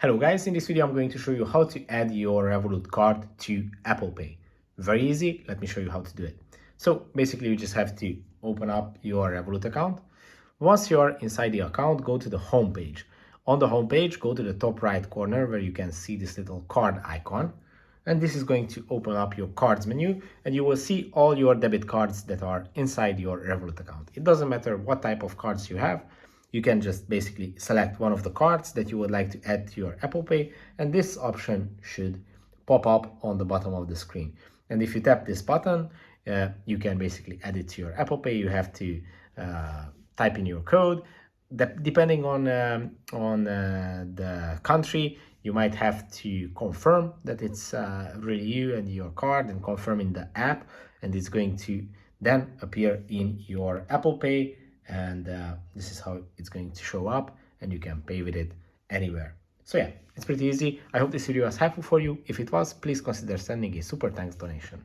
Hello guys, in this video I'm going to show you how to add your Revolut card to Apple Pay. Very easy, let me show you how to do it. So basically you just have to open up your Revolut account. Once you're inside the account, go to the home page. On the home page, go to the top right corner where you can see this little card icon. And this is going to open up your cards menu and you will see all your debit cards that are inside your Revolut account. It doesn't matter what type of cards you have. You can just basically select one of the cards that you would like to add to your Apple Pay, and this option should pop up on the bottom of the screen. And if you tap this button, you can basically add it to your Apple Pay. You have to type in your code. Depending on the country, you might have to confirm that it's really you and your card, and confirm in the app, and it's going to then appear in your Apple Pay. And this is how it's going to show up, and you can pay with it anywhere. So yeah, it's pretty easy. I hope this video was helpful for you. If it was, please consider sending a super thanks donation.